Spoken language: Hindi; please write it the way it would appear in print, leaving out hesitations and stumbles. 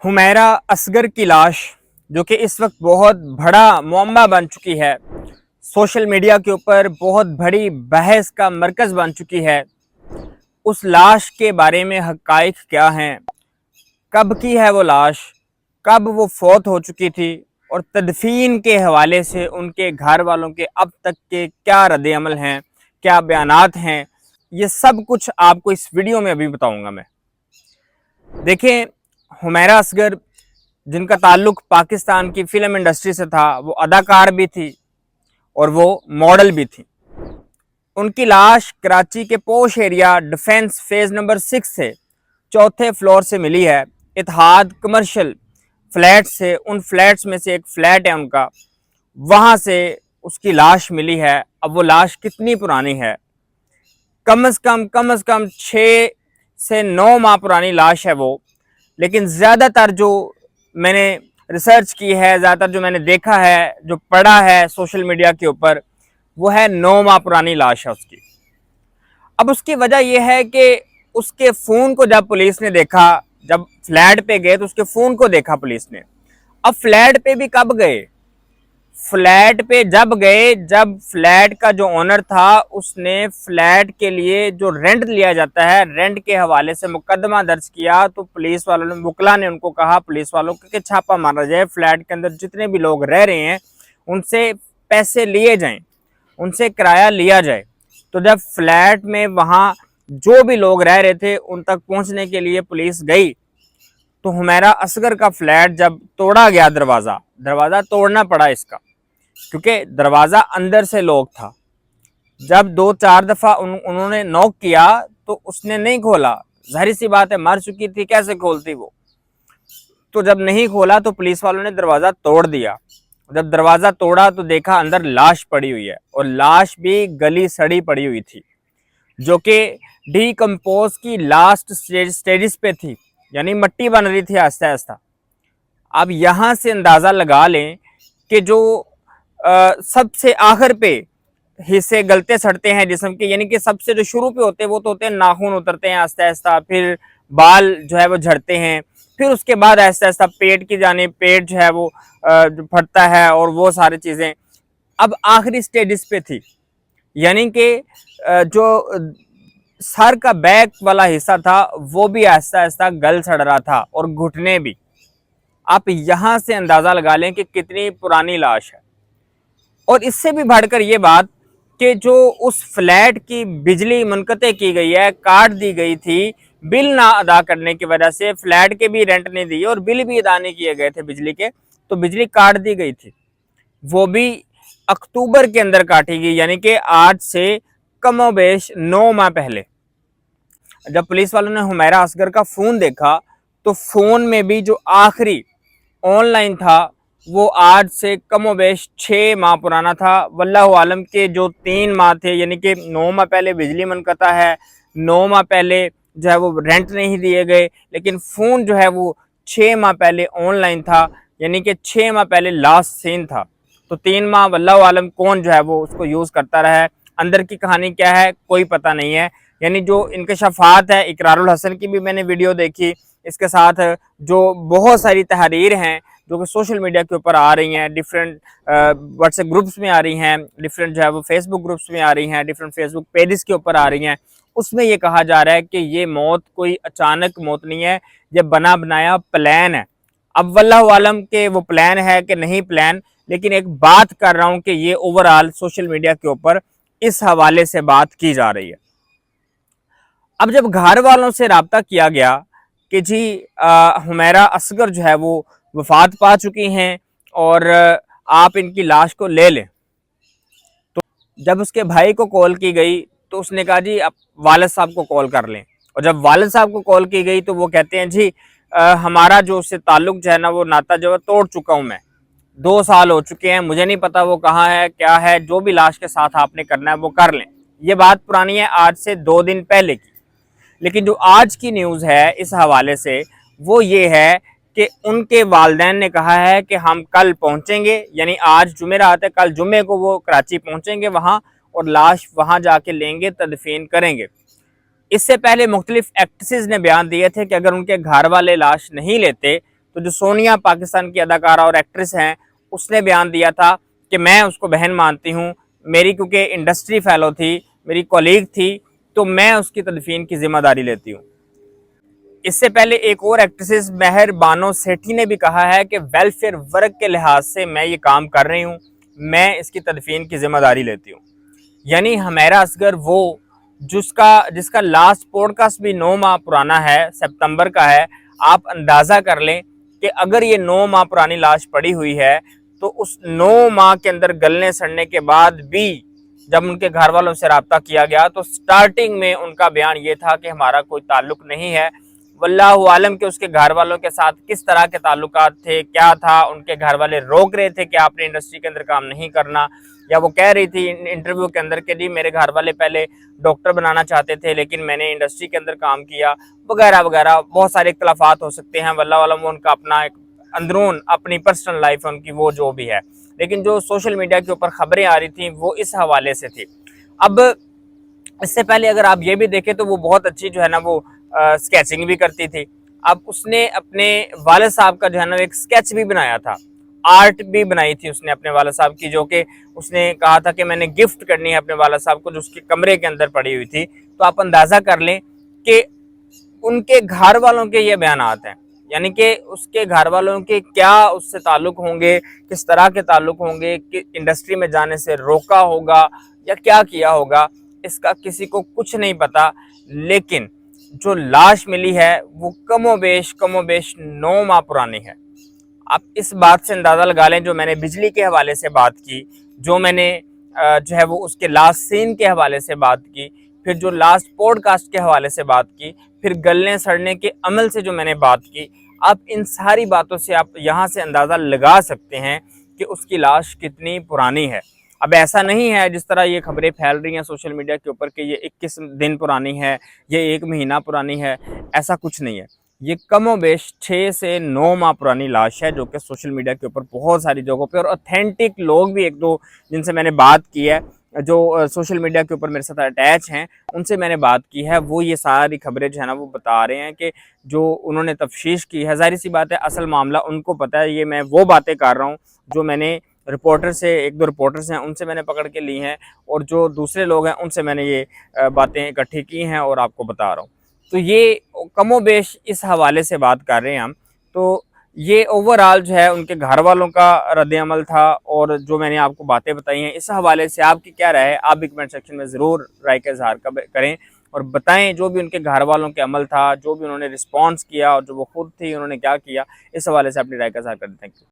हुमैरा असगर की लाश जो कि इस वक्त बहुत बड़ा मुअम्मा बन चुकी है, सोशल मीडिया के ऊपर बहुत बड़ी बहस का मरकज़ बन चुकी है। उस लाश के बारे में हक़ाइक़ क्या हैं, कब की है वो लाश, कब वो फौत हो चुकी थी और तदफीन के हवाले से उनके घर वालों के अब तक के क्या रद्द-ए-अमल हैं, क्या बयानात हैं, ये सब कुछ आपको इस वीडियो में अभी बताऊँगा मैं। देखें, हुमैरा असगर जिनका ताल्लुक़ पाकिस्तान की फ़िल्म इंडस्ट्री से था, वो अदाकार भी थी और वो मॉडल भी थी। उनकी लाश कराची के पोश एरिया डिफेंस फेज़ नंबर 6 से चौथे फ्लोर से मिली है। इत्तेहाद कमर्शियल फ्लैट से, उन फ्लैट्स में से एक फ्लैट है उनका, वहाँ से उसकी लाश मिली है। अब वो लाश कितनी पुरानी है? कम से कम 6 से 9 माह पुरानी लाश है वो। लेकिन ज़्यादातर जो मैंने रिसर्च की है, ज़्यादातर जो मैंने देखा है, जो पढ़ा है सोशल मीडिया के ऊपर, वो है 9 माह पुरानी लाश है उसकी। अब उसकी वजह यह है कि उसके फ़ोन को जब पुलिस ने देखा, जब फ्लैट पे गए तो उसके फ़ोन को देखा पुलिस ने। अब फ्लैट पे भी कब गए? फ्लैट पे जब गए, जब फ्लैट का जो ओनर था उसने फ्लैट के लिए जो रेंट लिया जाता है, रेंट के हवाले से मुकदमा दर्ज किया, तो पुलिस वालों ने, वकला ने उनको कहा पुलिस वालों को कि छापा मारा जाए, फ्लैट के अंदर जितने भी लोग रह रहे हैं उनसे पैसे लिए जाएं, उनसे किराया लिया जाए। तो जब फ्लैट में वहाँ जो भी लोग रह रहे थे उन तक पहुँचने के लिए पुलिस गई, तो हुमैरा असगर का फ्लैट जब तोड़ा गया, दरवाज़ा तोड़ना पड़ा इसका, क्योंकि दरवाज़ा अंदर से लॉक था। जब 2-4 दफ़ा उन्होंने नॉक किया तो उसने नहीं खोला। ज़ाहिर सी बात है, मर चुकी थी, कैसे खोलती वो। तो जब नहीं खोला तो पुलिस वालों ने दरवाज़ा तोड़ दिया। जब दरवाज़ा तोड़ा तो देखा अंदर लाश पड़ी हुई है, और लाश भी गली सड़ी पड़ी हुई थी, जो कि डीकम्पोज की लास्ट स्टेजेस पे थी, यानी मिट्टी बन रही थी आहिस्ता आहिस्ता। अब यहाँ से अंदाज़ा लगा लें कि जो सबसे आखिर पे हिस्से गलते सड़ते हैं जिस्म के, यानी कि सबसे जो शुरू पे होते हैं वो तो होते हैं नाखून उतरते हैं आहिस्ता आहिस्ता, फिर बाल जो है वो झड़ते हैं, फिर उसके बाद आहिस्ता आहिस्ता पेट की जानिब, पेट जो है वो फटता है और वो सारी चीज़ें अब आखिरी स्टेजेस पे थी। यानी कि जो सर का बैक वाला हिस्सा था वो भी आहिस्ता आहिस्ता गल सड़ रहा था, और घुटने भी। आप यहाँ से अंदाज़ा लगा लें कि कितनी पुरानी लाश है। और इससे भी बढ़कर ये बात कि जो उस फ्लैट की बिजली मुनक़ते की गई है, काट दी गई थी, बिल ना अदा करने की वजह से, फ्लैट के भी रेंट नहीं दिए और बिल भी अदा नहीं किए गए थे बिजली के, तो बिजली काट दी गई थी। वो भी अक्टूबर के अंदर काटी गई, यानी कि आज से कमोबेश 9 माह पहले। जब पुलिस वालों ने हुमैरा असगर का फ़ोन देखा तो फ़ोन में भी जो आखिरी ऑनलाइन था वो आज से कमोबेश 6 माह पुराना था। वल्लाहु आलम के जो 3 माह थे, यानी कि 9 माह पहले बिजली मुनक़ता है, 9 माह पहले जो है वो रेंट नहीं दिए गए, लेकिन फ़ोन जो है वो 6 माह पहले ऑनलाइन था, यानी कि 6 माह पहले लास्ट सीन था। तो 3 माह वल्लाहु आलम कौन जो है वो उसको यूज़ करता रहा है, अंदर की कहानी क्या है कोई पता नहीं है। यानी जो इंकशाफात है, इकरारुल हसन की भी मैंने वीडियो देखी, इसके साथ जो बहुत सारी तहरीर हैं जो कि सोशल मीडिया के ऊपर आ रही हैं, डिफरेंट व्हाट्सएप ग्रुप्स में आ रही हैं, डिफरेंट जो है वो फेसबुक ग्रुप्स में आ रही हैं, डिफरेंट फेसबुक पेजेस के ऊपर आ रही हैं, उसमें ये कहा जा रहा है कि ये मौत कोई अचानक मौत नहीं है, ये बना बनाया प्लान है। अब वल्लाहु आलम के वो प्लान है कि नहीं प्लान, लेकिन एक बात कर रहा हूँ कि ये ओवरऑल सोशल मीडिया के ऊपर इस हवाले से बात की जा रही है। अब जब घर वालों से रब्ता किया गया कि जी हुमैरा असगर जो है वो वफ़ात पा चुकी हैं और आप इनकी लाश को ले लें, तो जब उसके भाई को कॉल की गई तो उसने कहा जी आप वालिद साहब को कॉल कर लें। और जब वालिद साहब को कॉल की गई तो वो कहते हैं जी हमारा जो उससे ताल्लुक़ जो है ना, वो नाता जो है तोड़ चुका हूँ मैं, 2 साल हो चुके हैं, मुझे नहीं पता वो कहाँ है, क्या है, जो भी लाश के साथ आपने करना है वो कर लें। ये बात पुरानी है, आज से 2 दिन पहले की। लेकिन जो आज की न्यूज़ है इस हवाले से वो ये है कि उनके वालिदैन ने कहा है कि हम कल पहुंचेंगे, यानी आज जुमेरात है, कल जुम्मे को वो कराची पहुंचेंगे वहां, और लाश वहां जाके लेंगे, तदफीन करेंगे। इससे पहले मुख्तलिफ एक्ट्रेसेस ने बयान दिए थे कि अगर उनके घर वाले लाश नहीं लेते तो जो सोनिया पाकिस्तान की अदाकारा और एक्ट्रेस हैं, उसने बयान दिया था कि मैं उसको बहन मानती हूँ, मेरी क्योंकि इंडस्ट्री फेलो थी, मेरी कॉलीग थी, तो मैं उसकी तदफीन की जिम्मेदारी लेती हूँ। इससे पहले एक और एक्ट्रेस मेहर बानो सेठी ने भी कहा है कि वेलफेयर वर्क के लिहाज से मैं ये काम कर रही हूँ, मैं इसकी तदफीन की जिम्मेदारी लेती हूँ। यानी हुमैरा असगर वो जिसका लास्ट पॉडकास्ट भी 9 माह पुराना है, सितंबर का है। आप अंदाज़ा कर लें कि अगर ये 9 माह पुरानी लाश पड़ी हुई है, तो उस 9 माह के अंदर गलने सड़ने के बाद भी जब उनके घर वालों से रब्ता किया गया, तो स्टार्टिंग में उनका बयान ये था कि हमारा कोई ताल्लुक नहीं है। वल्लाहु आलम के उसके घर वालों के साथ किस तरह के ताल्लुकात थे, क्या था, उनके घर वाले रोक रहे थे कि आपने इंडस्ट्री के अंदर काम नहीं करना, या वो कह रही थी इंटरव्यू के अंदर कि जी मेरे घर वाले पहले डॉक्टर बनाना चाहते थे लेकिन मैंने इंडस्ट्री के अंदर काम किया, वगैरह वगैरह। बहुत सारे इख्तलाफात हो सकते हैं, वल्लाहु आलम, उनका अपना एक अंदरून अपनी पर्सनल लाइफ है उनकी, वो जो भी है। लेकिन जो सोशल मीडिया के ऊपर खबरें आ रही थी वो इस हवाले से थी। अब इससे पहले अगर आप ये भी देखें तो वो बहुत अच्छी जो है ना वो स्केचिंग भी करती थी। अब उसने अपने वालिद साहब का जो है ना एक स्केच भी बनाया था, आर्ट भी बनाई थी उसने अपने वालिद साहब की, जो कि उसने कहा था कि मैंने गिफ्ट करनी है अपने वालिद साहब को, जो उसके कमरे के अंदर पड़ी हुई थी। तो आप अंदाज़ा कर लें कि उनके घर वालों के ये बयानात हैं, यानी कि उसके घर वालों के क्या उससे ताल्लुक होंगे, किस तरह के ताल्लुक होंगे, कि इंडस्ट्री में जाने से रोका होगा या क्या किया होगा, इसका किसी को कुछ नहीं पता। लेकिन जो लाश मिली है वो कमोबेश 9 माह पुरानी है। आप इस बात से अंदाज़ा लगा लें, जो मैंने बिजली के हवाले से बात की, जो मैंने जो है वो उसके लास्ट सीन के हवाले से बात की, फिर जो लास्ट पॉडकास्ट के हवाले से बात की, फिर गलने सड़ने के अमल से जो मैंने बात की, आप इन सारी बातों से आप यहाँ से अंदाज़ा लगा सकते हैं कि उसकी लाश कितनी पुरानी है। अब ऐसा नहीं है जिस तरह ये खबरें फैल रही हैं सोशल मीडिया के ऊपर कि ये 21 दिन पुरानी है, ये 1 महीना पुरानी है, ऐसा कुछ नहीं है। ये कमोबेश 6 से 9 माह पुरानी लाश है, जो कि सोशल मीडिया के ऊपर बहुत सारी जगहों पे, और ऑथेंटिक लोग भी 1-2 जिनसे मैंने बात की है, जो सोशल मीडिया के ऊपर मेरे साथ अटैच हैं, उनसे मैंने बात की है, वो ये सारी खबरें जो है ना वो बता रहे हैं कि जो उन्होंने तफ्तीश की है। ज़ाहिर सी बात है असल मामला उनको पता है, ये मैं वो बातें कर रहा हूँ जो मैंने रिपोर्टर से, 1-2 रिपोर्टर्स हैं उनसे मैंने पकड़ के ली हैं, और जो दूसरे लोग हैं उनसे मैंने ये बातें इकट्ठी की हैं और आपको बता रहा हूँ। तो ये कमोबेश इस हवाले से बात कर रहे हैं हम। तो ये ओवरऑल जो है उनके घर वालों का रद्द-ए-अमल था, और जो मैंने आपको बातें बताई हैं इस हवाले से आपकी क्या राय है, आप भी कमेंट सेक्शन में ज़रूर राय का इज़हार करें और बताएं जो भी उनके घर वालों के अमल था, जो भी उन्होंने रिस्पॉन्स किया और जो वो खुद थी उन्होंने क्या किया, इस हवाले से अपनी राय का इज़हार करें। Thank you.